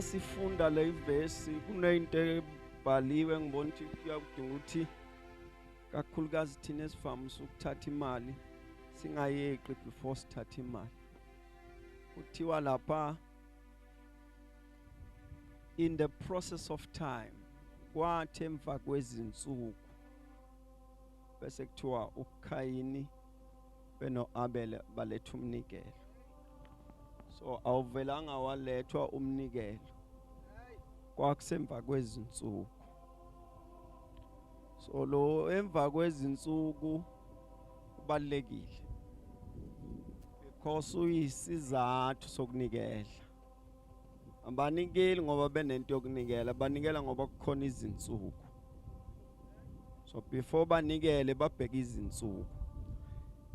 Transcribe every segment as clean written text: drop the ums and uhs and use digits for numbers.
Sifunda le verse kunento ebhaliwe ngibona ukuthi kuyakudinga ukuthi kakhulukazi thina esivamise ukuthatha imali singayeqi before sithatha imali. Kuthiwa lapha in the process of time kwathi emva kwezinsuku bese kuthiwa uKhayini benoAbele baletha umnikelo. So awuvelanga walethwa umnikelo kwakusemva kwezinsuku. So lo emva kwezinsuku kubalekile because uyisizathu sokunikela. Abanikeli ngoba benento yokunikela, banikela ngoba kukhona izinsuku. So before banikele babheka izinsuku.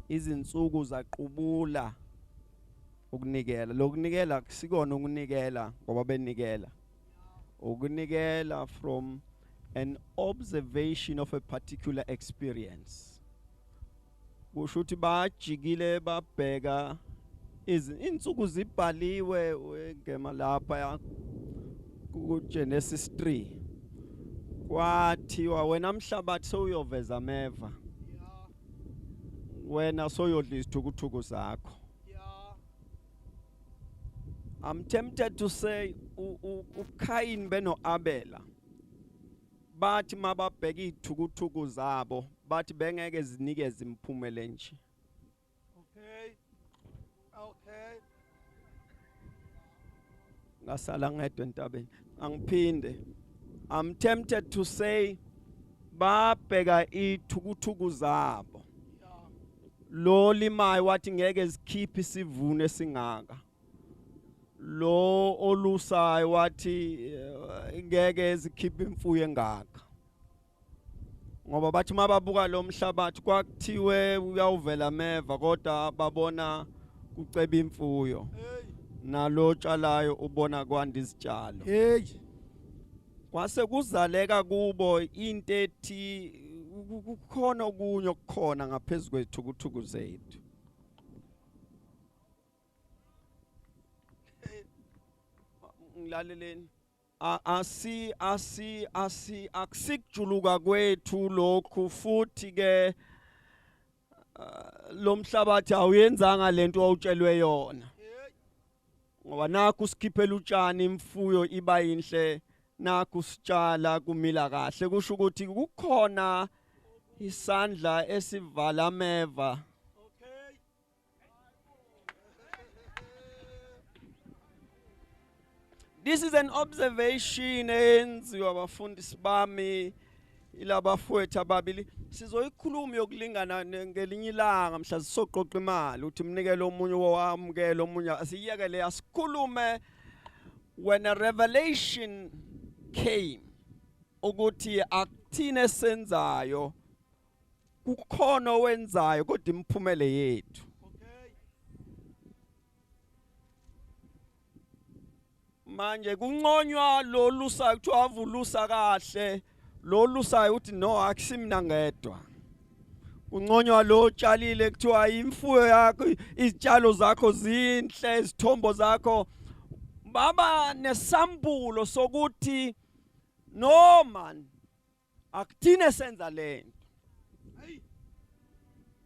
Izinsuku zaqubula ukunikela. Lokunikela akusikona ukunikela ngoba benikela. Ukunikela from an observation of a particular experience. Kusho ukuthi bajikile babheka izinsuku zibhaliwe ngema lapha ku Genesis 3. Kwathiwa wena mhlabathi sowuyoveza ameva. Wena soyodla izithukuthuku zakho. I'm tempted to say uKhayini benoAbela bathi mababheka izithukuthuku zabo bathi bengeke zinikeze imphumela nje. Okay. Ngasala ngedwa entabeni. Angiphinde. I'm tempted to say babheka izithukuthuku zabo. Lo limayo wathi ngeke zikhiphe isivuno esingaka. Lo olusayo wathi ngeke zikhiphe imfuyo engaka. Ngoba bathi mababuka lo mhlabathi kwakuthiwe uyawuvela ameva kodwa babona kuceba imfuyo. Nalo tshalayo ubona kwanda izitshalo. Kwase kuzaleka kubo into ethi kukhona okunye okukhona ngaphezulu kwezithukuthuku zethu. Ngilaleleni. Akusikujuluka kwethu lokhu futhi ke lo mhlabathi awuyenzanga lento owutshelwe yona. Ngoba nakho sikhiphela utshani imfuyo iba inhle, nakho sitshala kumila kahle. Kusho ukuthi kukhona isandla esivala ameva. This is an observation enziwa abafundisi bami ilabafowethu ababili. Sizoyikhuluma yokulingana ngelinye ilanga mhla sisoqoqa imali uthi mnikele omunye owamukela omunye asiyekele asikhulume when a revelation came ukuthi akuthine senzayo kukhona owenzayo kodwa imphumele yethu. Manje kunconywa lo lusayo kuthiwa avulusa kahle lo lusayo uthi no akusimina ngedwa Kunconywa lo tshalile kuthiwa imfuyo yakho izitshalo zakho zinhle izithombo zakho baba nesambulo sokuthi no man akuthine senza lento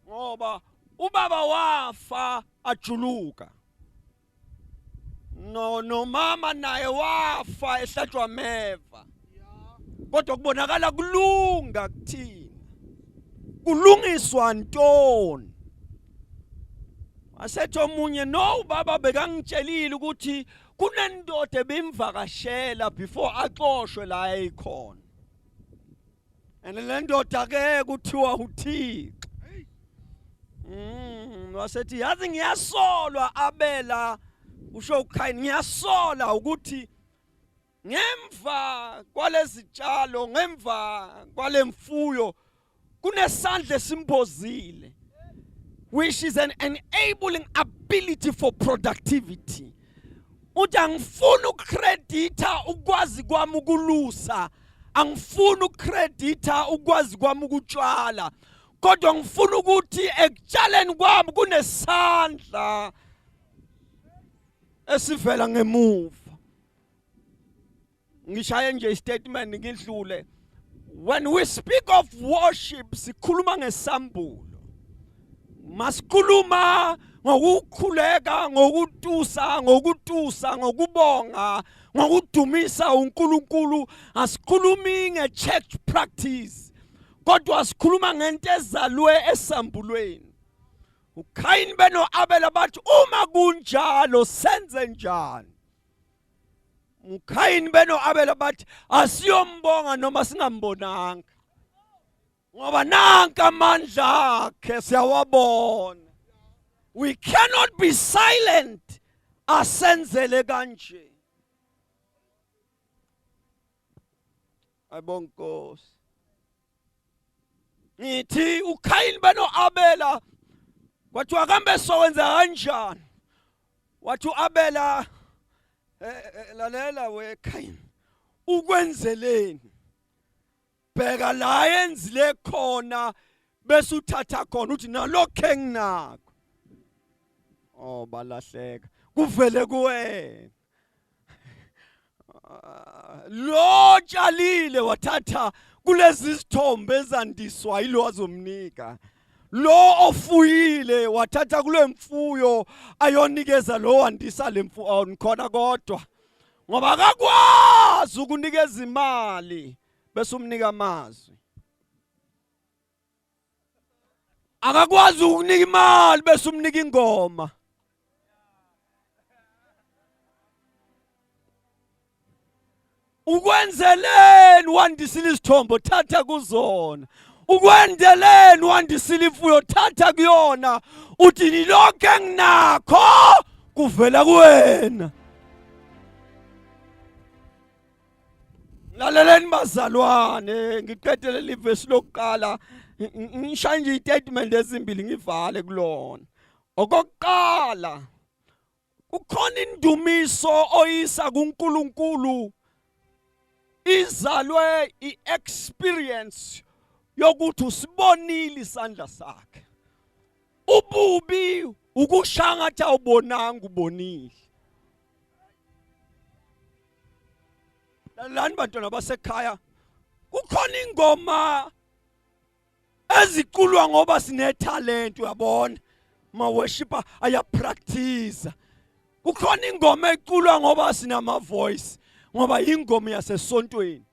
ngoba ubaba wafa ajuluka no mama naye wafa ehlatshwa meva kodwa kubonakala kulunga kuthina kulungiswa ntoni asethi omunye no ubaba bekangitshelile ukuthi kunendoda ebimvakashela before axoshwe la eyikhona and le ndoda ke kuthiwa uThixo wasethi yazi ngiyasolwa Abela usho uKhayini ngiyasola ukuthi ngemva kwalezitshalo ngemva kwalemfuyo kunesandla esimbozile which is an enabling ability for productivity uthi angifuni ukukreditha ukwazi kwami ukulusa angifuni ukukreditha ukwazi kwami ukutshala kodwa ngifuna ukuthi ekutshaleni kwami kunesandla esivela ngemuva ngishaye nje istatement ngidlule when we speak of worship sikhuluma ngesambulo masikhuluma ngokukhuleka ngokutusa ngokubonga ngokudumisa uNkulunkulu asikhulumi ngechurch practice kodwa sikhuluma ngento ezalwe esambulweni uKhayini beno Abela bathi uma kunjalo senze njani uKhayini beno Abela bathi asiyombonga noma singambonanga ngoba nanka amandla akhe siyawabona we cannot be silent asenzele kanje ayibonga Nkosi ngithi uKhayini beno Abela wathi akambe sowenza kanjani wathi uAbela lalela weKhayini ukwenzeleni bheka la yenzile khona bese uthatha khona uthi nalokho enginakho oh balahleka kuvele kuwena lo tshalile wathatha kulezi sithombe ezandiswa yilo azomnika lo ofuyile wathatha kule mfuyo ayonikeza lo wandisa lemfuyo khona kodwa ngoba akakwazi ukunikeza imali bese umnika amazwi akakwazi ukunika imali bese umnika ingoma ukwenzeleni wandisile isithombo thatha kuzona ukwendeleni wandisile imfuyo thatha kuyona uthi nilokho enginakho kuvela kuwena laleleni bazalwane ngiqedele livesi lokuqala ngishaya nje istatement ezimbili ngivale kulona okokuqala kukhona indumiso oyisa kuNkulunkulu izalwe iexperience yokuthi usibonile isandla sakhe ububi ukushangatha ubonanga ubonile lani bantwana basekhaya kukhona ingoma eziculwa ngoba sinetalent uyabona ma worshiper aya practice kukhona ingoma eculwa ngoba sinama voice ngoba ingoma yasesontweni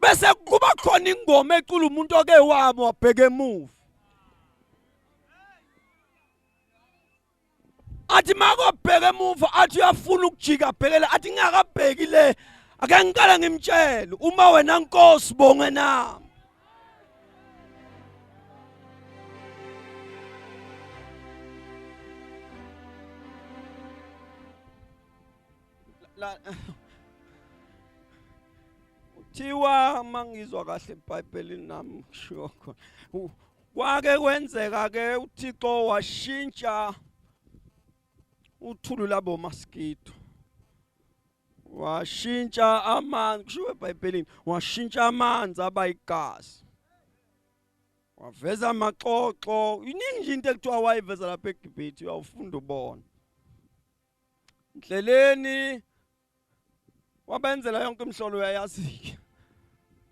bese kuba khona ingoma ecula umuntu oke wabo wabheke emuva athi makobheke emuva athi uyafuna ukujika bhekela athi ngakabheki le ake ngikala ngimtshela uma wena Nkosi bonge nami thiwa mangizwa kahle eBhayibhelini nami kusho khona kwake kwenzeka ke uThixo washintsha uthulu labo mosquito washintsha amanzi kusho eBhayibhelini washintsha amanzi aba igazi Waveza amaxoxo, iningi nje into ekuthiwa wayiveza lapha eGibhithe uyawufunda ubona. Ndleleni wabenzela yonke imhlolo uyayazi.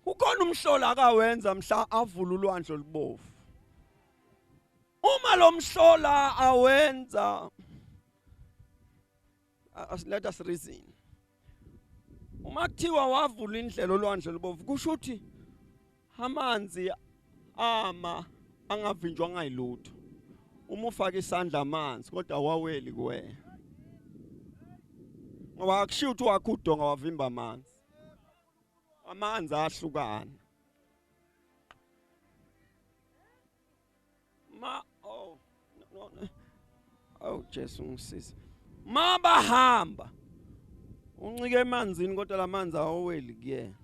Ukhona umhlolo akawenza mhla avula ulwandle olubovu. Uma lo mhlola awenza, let us reason. Uma kuthiwa wavula indlela olwandle olubovu kusho ukuthi amanzi angavinjwanga yilutho. Uma ufaka isandla amanzi kodwa awaweli kuwe. Ngoba akushiya ukuthi wakhe udonga wavimba amanzi. Amanzi ahlukana. Jesu ngisize. Mabahamba uncike emanzini kodwa lamanzi awaweli kuyena.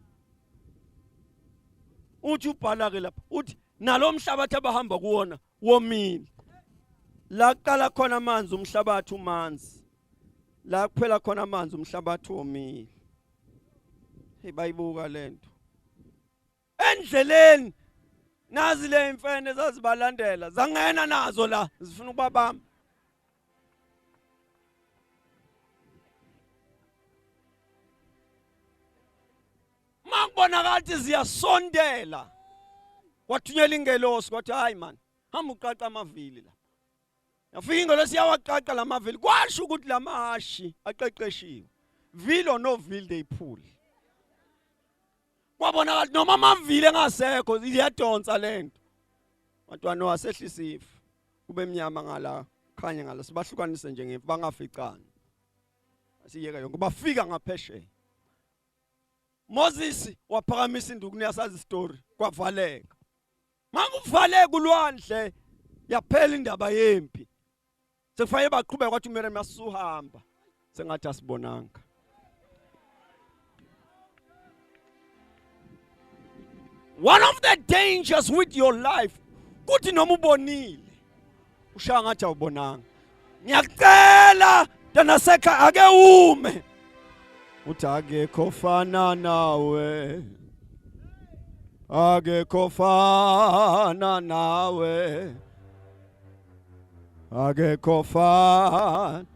Uthi ubhala ke lapha uthi nalomhlabathi abahamba kuwona womile. La kuqala khona amanzi umhlabathi umanzi. La kuphela khona amanzi umhlabathi womile. Hey bayibuka lento. Endleleni nazi le imfene ezazibalandela zangena nazo la zifuna ukubabamba. Mangibona ngathi ziyasondela. Wathunyela ingelosi kwathi hayi man, hamba uqaqa amavili la. Yafika ingelosi yawaqaqa lamavili. Kwasho ukuthi lamahashi aqeqeshiwe. Vili or no vili they pull. Kwabona ngathi noma amavili engasekho ziyadonsa lento. Bantwana wasehlisa ifu. Kube emnyama ngala, khanya ngala sibahlukanise nje ngefu bangaficana. Asiyeka yonke bafika ngaphesheya. Moses waphakamisa induku niyasazi story kwavaleka. Manguvaleka ulwandle yaphela indaba yempi. Sekufanele baqhubeka kwathi uMiriam yasuhamba. Sengathi asibonanga. One of the dangers with your life kuthi noma ubonile ushaya ngathi awubonanga. Ngiyacela ntanaseka ake ume. Uthi akekho fana nawe. Akekho fana nawe. Akekho fana.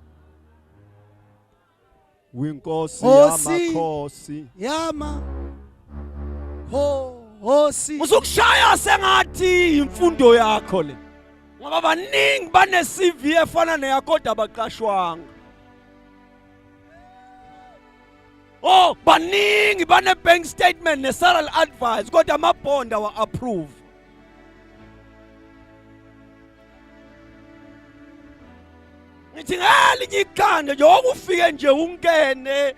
Winkosi yamakhosi. Yama. Hosi. Usukushaya sengathi imfundo yakho le. Ngoba baningi bane CV efana neyakho kodwa abaqashwanga. Oh, baningi bane bank statement ne salary advice kodwa amabhonda wa approve. Ngithi ngelinye ikhanda nje okufike nje ungene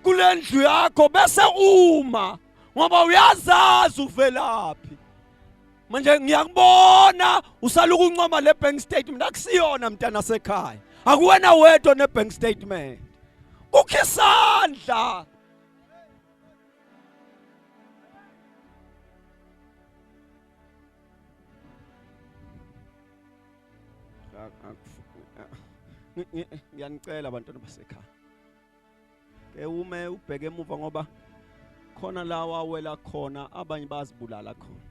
kule ndlu yakho bese uma ngoba uyazazi uvelaphi. Manje ngiyakubona usaluka uncoma le bank statement akusiyona mntana sekhaya. Akuwena wedwa ne bank statement. Kukho isandla. Ngiyanicela abantwana basekhaya. Ke ume ubheke emuva ngoba khona la wawela khona abanye bazibulala khona.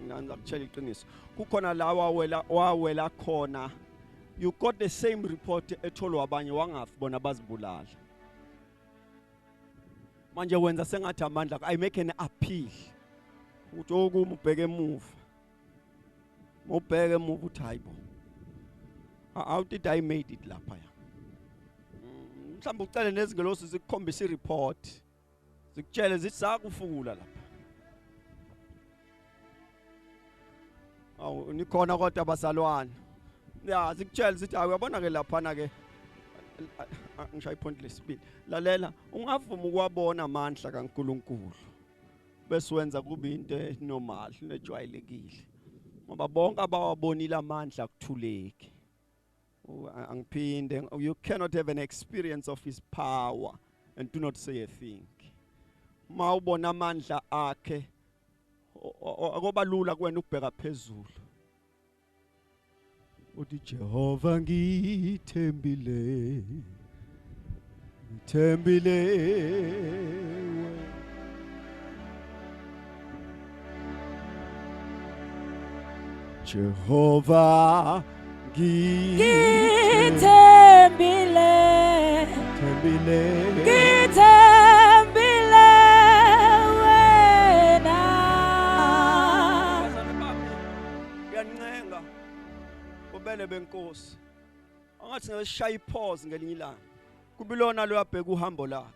Ngiyanza kutshela iqiniso. Kukhona la wawela khona. You got the same report etholwa abanye wangafi bona bazibulala. Manje wenza sengathi amandla I make an appeal. Uthi okuma ubheke emuva. Ubheke emuva uthi hayibo. How did I made it lapha ya? Mhlawumbe ucele nezingelosi zikukhombisa ireport. Zikutshele zithi sakufula lapha. Awu nikhona kodwa basalwana. Ya zikutshela zithi uyabona ke lapha na ke ngishaya ipoint lesibili. Lalela ungavuma ukwabona amandla kaNkuluNkulu. Bese wenza kube into enormal nejwayelekile. Ngoba bonke abawabonile amandla akuthuleki. Angiphinde you cannot have an experience of his power and do not say a thing. Ma ubona amandla akhe akobalula kuwena ukubheka phezulu. Uthi Jehova ngithembile. Ngithembile. Jehovah ngithembile ngithembile wena. Ngiyancenga ubele benkosi angathi ngisishaya ipause ngelinye ilanga kubilona lo yabheka uhambo lakhe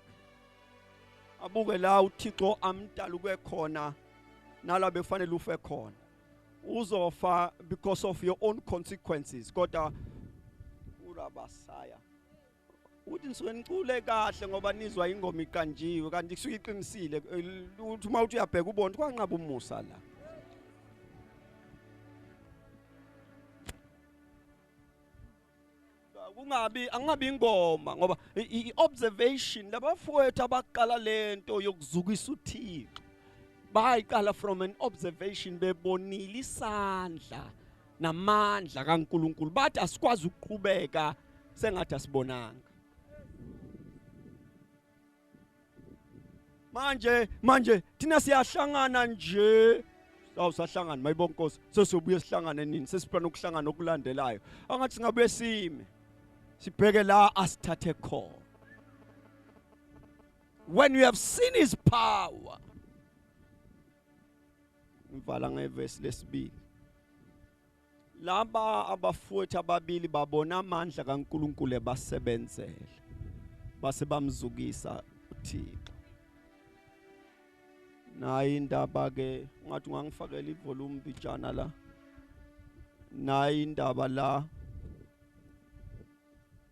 abuke la uThixo amdala ukwe khona nala befanele ufe khona uzofa because of your own consequences kodwa urabasaya uthi nisuke nicule kahle ngoba nizwa ingoma iqanjiwe kanti kusuke iqinisile uthi uma uthi uyabheka ubona kwanqaba umusa la. Angabi ingoma ngoba i-observation labafowethu abaqala lento yokuzukisa uThixo bayiqala from an observation bebonile isandla namandla kaNkuluNkulu bathi asikwazi ukuqhubeka sengathi asibonanga. Manje thina siyahlangana nje sahlangana mayibonke Nkosi sesiyobuye sihlangane nini sesiphana ukuhlangana okulandelayo angathi singabuye sime sibheke la asithathe khona. When you have seen his power mvala ngeverse lesibili laba abafowethu ababili babona amandla kaNkuluNkulu ebasebenzele base bamzukisa uThixo. Nayi indaba ke ngathi ungangifakela ivolume bijana la nayi indaba la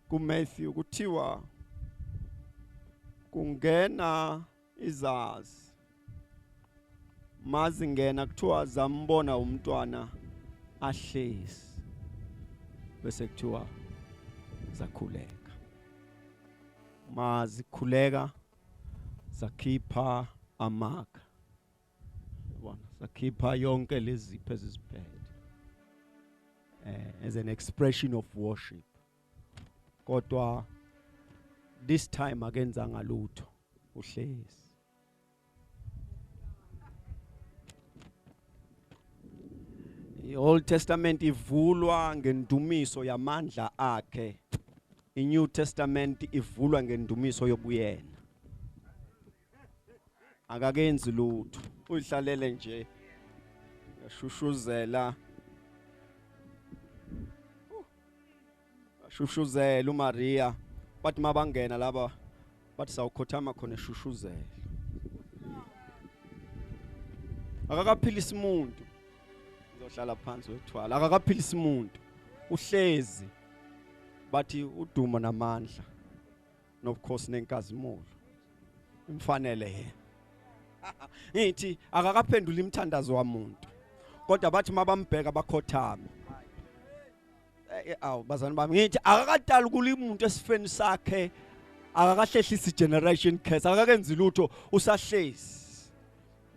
kuMatthew kuthiwa kungena izazi mazingena kuthiwa zambona umntwana ahlezi bese kuthiwa zakhuleka mazikhuleka zakhipha amaka bona zakhipha yonke lezi zipho eziziphethe as an expression of worship kodwa this time akenzanga lutho uhlezi. I-Old Testament ivulwa ngendumiso yamandla akhe, i-New Testament ivulwa ngendumiso yobuyena. Akakenzi lutho uyihlalele nje yashushuzela shushuzela uMaria bathi mabangena laba bathi sawukhothama khona eshushuzela akakaphilisa umuntu uzohlala phansi wethwala akakaphilisa umuntu uhlezi bathi uduma namandla nobukhosi nenkazimulo imfanele yena ngithi akakaphendula imthandazo wamuntu kodwa bathi mabambheka bakhothama awu bazana bami ngithi akakadala ukuli umuntu esifeni sakhe akakahlehlisa generation curse akakenzi lutho usahlezi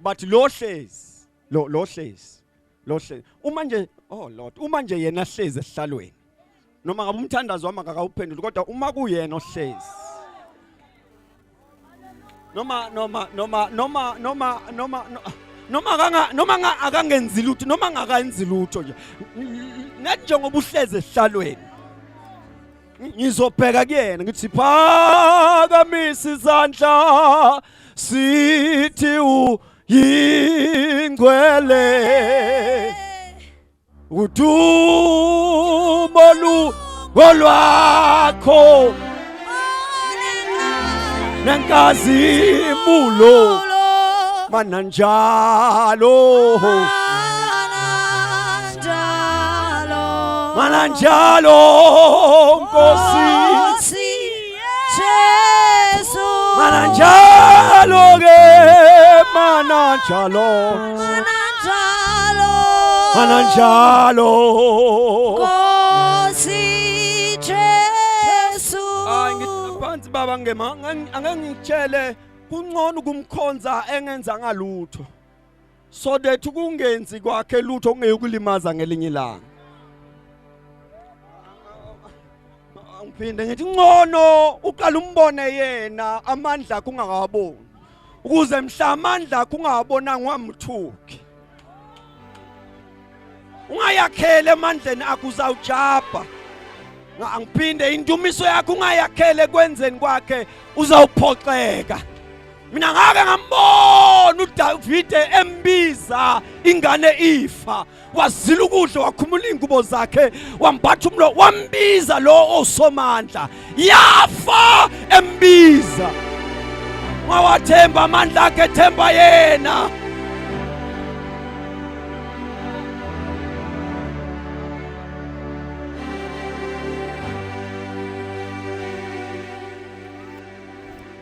but lo hlezi uma nje oh Lord uma nje yena hlezi esihlalweni noma ngabe umthandazo wami akakawuphendula kodwa uma kuyena ohlezi noma akangenzi lutho noma ngakayenzi lutho nje ngathi njengoba uhleze esihlalweni ngizobheka kuyena ngithi phakamisa izandla sithi uyingcwele udumo lwakho nenkazimulo mananjalo Nkosi Jesu mananjalo ke mananjalo Nkosi Jesu. Ngiphansi baba ngema angangitshele kungcono kumkhonza engenza ngalutho so that kungenzi kwakhe lutho kungeyikulimaza ngelinye ilanga. Ngiphinde ngithi ngcono uqala umbone yena amandla akho ungakaboni ukuze mhla amandla akho ungabonanga wamthuki ungayakhele emandleni akho uzawujabha. Angiphinde indumiso yakho ungayakhele kwenzeni kwakhe uzawuphoxeka. Mina ngake ngambona uDavide embiza ingane ifa, wazila ukudla wakhumula ingubo zakhe, wambatha umlo, wambiza lo osomandla, yafa embiza. Wawathemba amandla akhe, themba yena.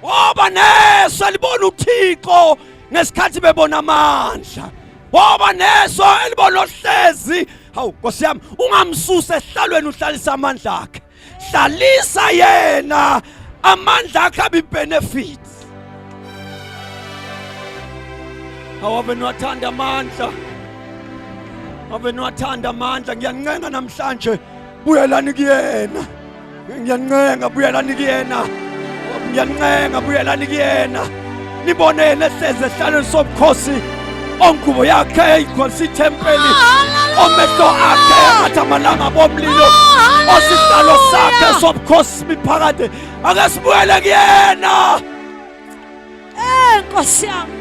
Woba neso elibona uThixo ngesikhathi bebona amandla. Woba neso elibona ohlezi. Hawu Nkosi yami, ungamsusa esihlalweni uhlalisa amandla akhe. Hlalisa yena, amandla akhe abe benefits. Ave niwathanda amandla. Ave niwathanda amandla. Ngiyancenga namhlanje buyelani kuyena. Ngiyancenga buyelani kuyena. Ngiyancenga buyelani kuyena. Nibone yena ehlezi esihlalweni sobukhosi, ongubo yakhe ikhosi ithempeli, omehlo akhe engathi amalanga bomlilo, osihlalo sakhe sobukhosi miphakade. Ake sibuyele kuyena. Nkosi yami.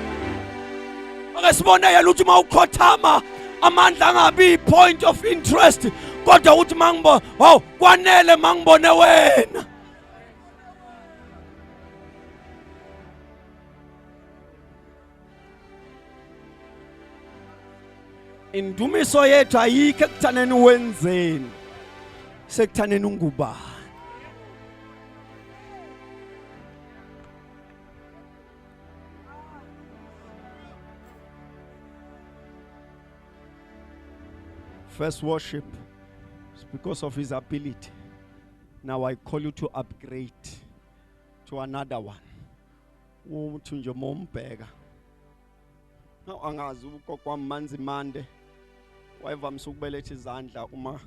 Ake sibone yena ukuthi mawukhothama amandla angabi point of interest, kodwa uthi mangibona, wow, kwanele mangibone wena. Indumiso yethu ayikho ekuthaneni wenzeni, sekuthaneni ungubani. First worship is because of his ability. Now I call you to upgrade to another one. Umuntu nje mombheka. Now angazi ugogo Manzi Mande wayevamisa ukubeletha izandla uma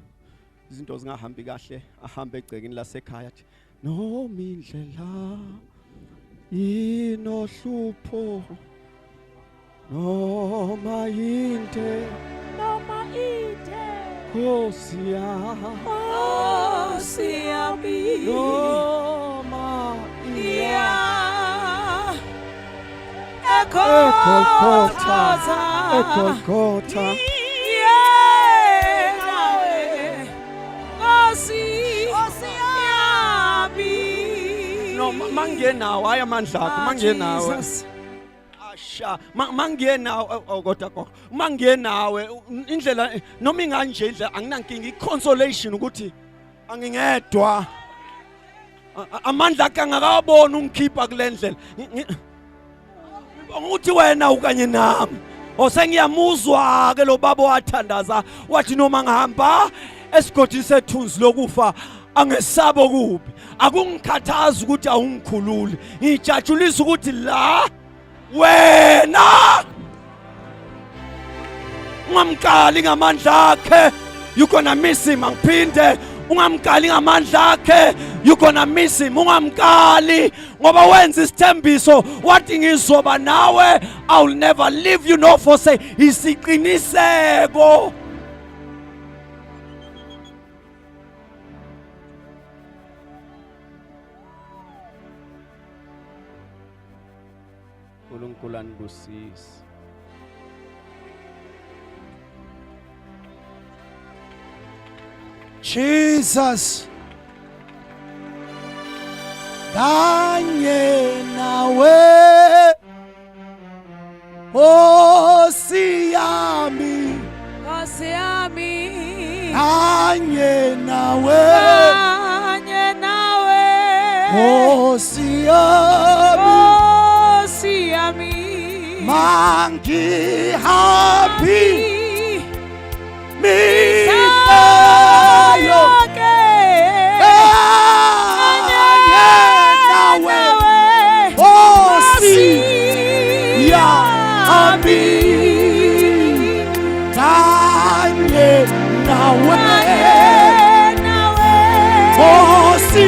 izinto zingahambi kahle, ahambe egcekeni lasekhaya athi noma indlela inohlupho noma inde Nkosi yami noma Ekolkota no mangenawo haya amandla akho mangenawo asha mangenawo kodwa mangenawe indlela noma inganje indlela anginankinga iconsolation ukuthi angingedwa amandla akhe angakabona ungikhipha kule ndlela ukuthi wena ukanye nami osengiyamuzwa ke lo baba wathandaza wathi noma ngihamba esigodini sethunzi lokufa angesabo kubi akungikhathaza ukuthi awungikhululi ngijatshulisa ukuthi la wena ungamqali ngamandla akhe you gonna miss him. Angiphinde ungamqali ngamandla akhe you gonna miss him. Ungamqali ngoba wenza isithembiso wathi ngizoba nawe, I will never leave you nor forsake. Isiqiniseko. uNkulunkulu anibusise. Jesus, kanye nawe Nkosi yami, kanye nawe Nkosi yami, mangihambi minayo Nkosi yami, kanye nawe Nkosi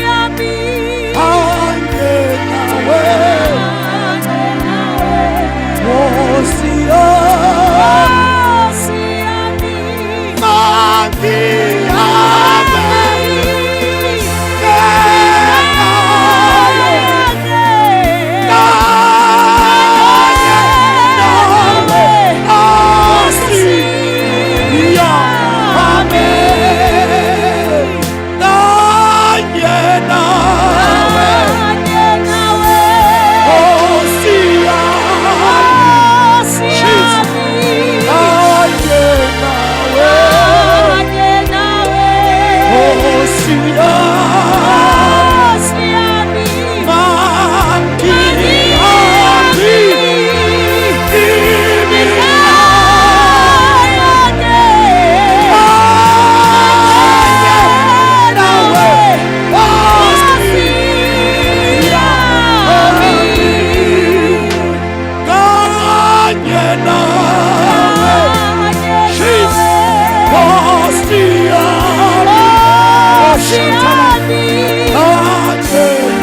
yami, kanye nawe Nkosi yami. nawe Jesus Nkosi yami kanye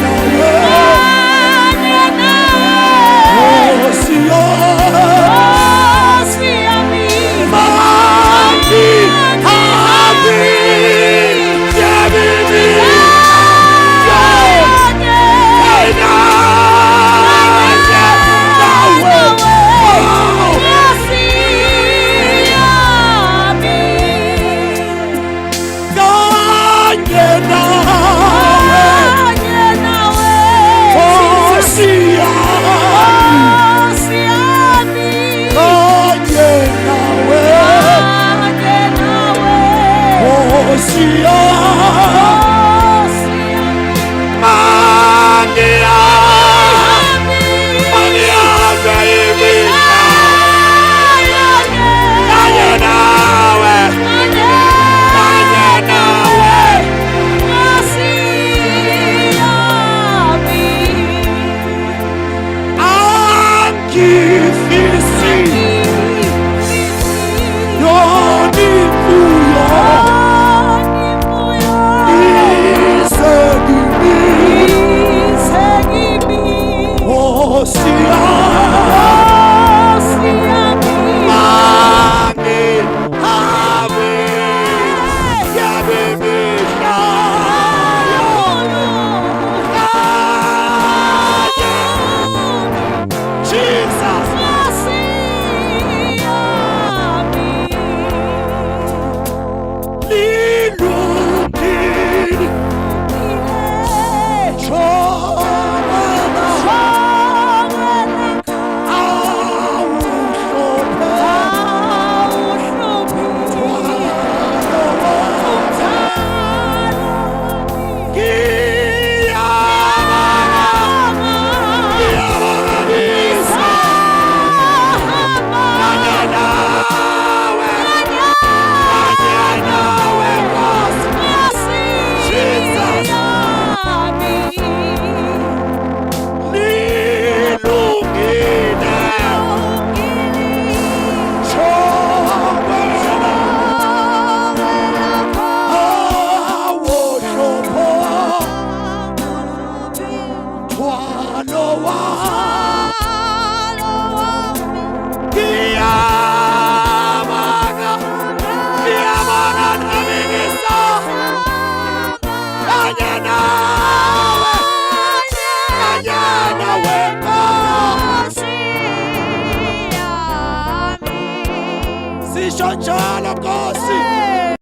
nawe Nkosi yami Mani habi yabimi Njalo Nkosi